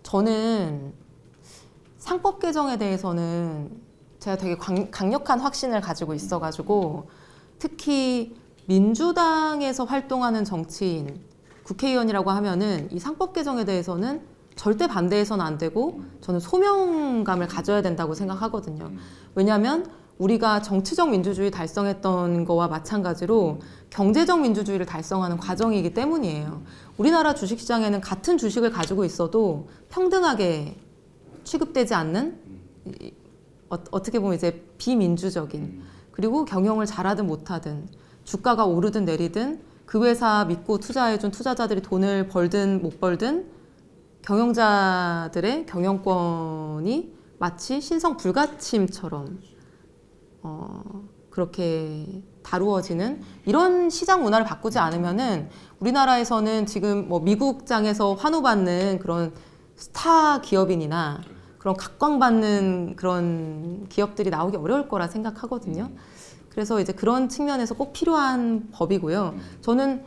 저는 상법 개정에 대해서는 제가 되게 강력한 확신을 가지고 있어가지고 특히 민주당에서 활동하는 정치인, 국회의원이라고 하면은 이 상법 개정에 대해서는 절대 반대해서는 안 되고 저는 소명감을 가져야 된다고 생각하거든요. 왜냐하면 우리가 정치적 민주주의 달성했던 거와 마찬가지로 경제적 민주주의를 달성하는 과정이기 때문이에요. 우리나라 주식시장에는 같은 주식을 가지고 있어도 평등하게 취급되지 않는 어떻게 보면 이제 비민주적인 그리고 경영을 잘하든 못하든 주가가 오르든 내리든 그 회사 믿고 투자해준 투자자들이 돈을 벌든 못 벌든 경영자들의 경영권이 마치 신성 불가침처럼 그렇게 다루어지는 이런 시장 문화를 바꾸지 않으면은 우리나라에서는 지금 뭐 미국장에서 환호받는 그런 스타 기업인이나 그런 각광받는 그런 기업들이 나오기 어려울 거라 생각하거든요. 그래서 이제 그런 측면에서 꼭 필요한 법이고요. 저는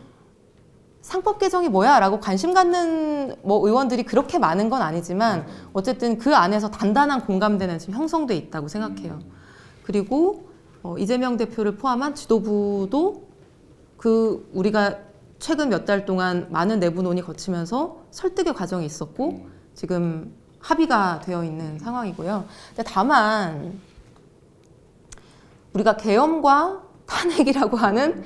상법 개정이 뭐야? 라고 관심 갖는 뭐 의원들이 그렇게 많은 건 아니지만 어쨌든 그 안에서 단단한 공감대는 지금 형성돼 있다고 생각해요. 그리고 이재명 대표를 포함한 지도부도 그 우리가 최근 몇 달 동안 많은 내부 논의 거치면서 설득의 과정이 있었고 지금 합의가 되어 있는 상황이고요. 근데 다만 우리가 계엄과 탄핵이라고 하는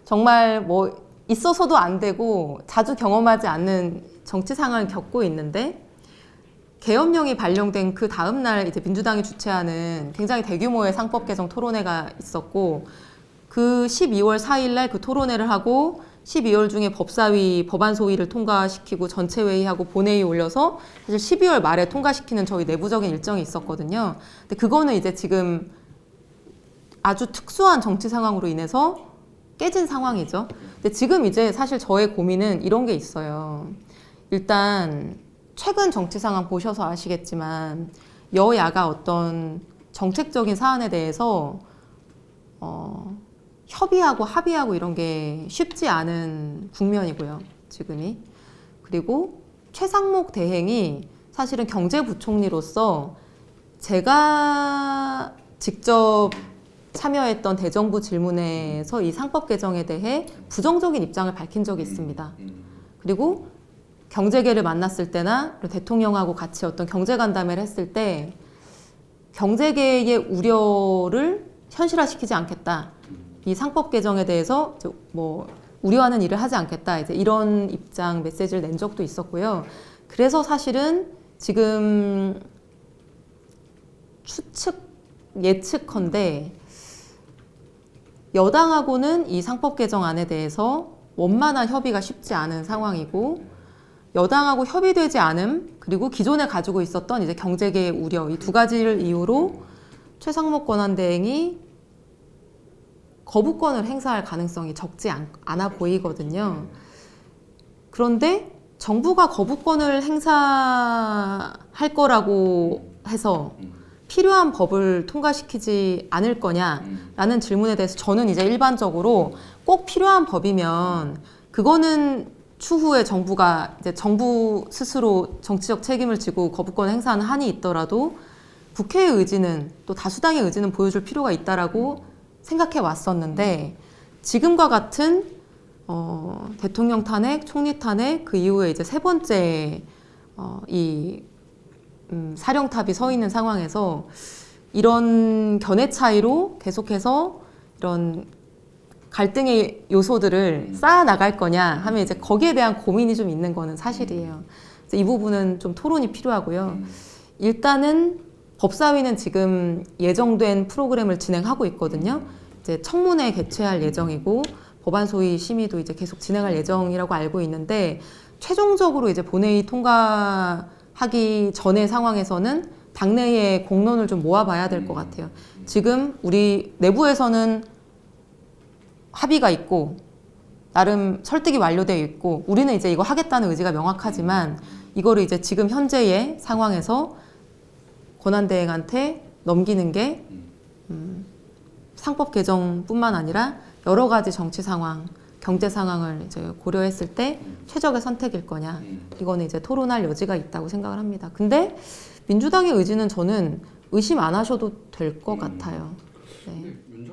정말 뭐 있어서도 안 되고 자주 경험하지 않는 정치 상황을 겪고 있는데 계엄령이 발령된 그 다음 날 이제 민주당이 주최하는 굉장히 대규모의 상법 개정 토론회가 있었고 그 12월 4일 날 그 토론회를 하고 12월 중에 법사위 법안 소위를 통과시키고 전체 회의하고 본회의 올려서 사실 12월 말에 통과시키는 저희 내부적인 일정이 있었거든요. 근데 그거는 이제 지금 아주 특수한 정치 상황으로 인해서 깨진 상황이죠. 근데 지금 이제 사실 저의 고민은 이런 게 있어요. 일단 최근 정치 상황 보셔서 아시겠지만 여야가 어떤 정책적인 사안에 대해서 협의하고 합의하고 이런 게 쉽지 않은 국면이고요. 지금이. 그리고 최상목 대행이 사실은 경제부총리로서 제가 직접 참여했던 대정부 질문에서 이 상법 개정에 대해 부정적인 입장을 밝힌 적이 있습니다. 그리고 경제계를 만났을 때나 대통령하고 같이 어떤 경제 간담회를 했을 때 경제계의 우려를 현실화시키지 않겠다. 이 상법 개정에 대해서 뭐 우려하는 일을 하지 않겠다. 이제 이런 입장 메시지를 낸 적도 있었고요. 그래서 사실은 지금 예측컨대 여당하고는 이 상법 개정안에 대해서 원만한 협의가 쉽지 않은 상황이고 여당하고 협의되지 않음 그리고 기존에 가지고 있었던 이제 경제계의 우려 이 두 가지를 이유로 최상목 권한대행이 거부권을 행사할 가능성이 적지 않아 보이거든요. 그런데 정부가 거부권을 행사할 거라고 해서 필요한 법을 통과시키지 않을 거냐라는 질문에 대해서 저는 이제 일반적으로 꼭 필요한 법이면 그거는 추후에 정부가 이제 정부 스스로 정치적 책임을 지고 거부권 행사하는 한이 있더라도 국회의 의지는 또 다수당의 의지는 보여줄 필요가 있다라고 생각해 왔었는데 지금과 같은 대통령 탄핵, 총리 탄핵 그 이후에 이제 세 번째 사령탑이 서 있는 상황에서 이런 견해 차이로 계속해서 이런 갈등의 요소들을 쌓아 나갈 거냐 하면 이제 거기에 대한 고민이 좀 있는 거는 사실이에요. 그래서 이 부분은 좀 토론이 필요하고요. 일단은 법사위는 지금 예정된 프로그램을 진행하고 있거든요. 이제 청문회 개최할 예정이고 법안 소위 심의도 이제 계속 진행할 예정이라고 알고 있는데 최종적으로 이제 본회의 통과하기 전의 상황에서는 당내의 공론을 좀 모아봐야 될 것 같아요. 지금 우리 내부에서는 합의가 있고 나름 설득이 완료되어 있고 우리는 이제 이거 하겠다는 의지가 명확하지만 이거를 이제 지금 현재의 상황에서 권한대행한테 넘기는 게 상법 개정뿐만 아니라 여러 가지 정치 상황, 경제 상황을 이제 고려했을 때 최적의 선택일 거냐. 이거는 이제 토론할 여지가 있다고 생각을 합니다. 근데 민주당의 의지는 저는 의심 안 하셔도 될 것 같아요. 네. 근데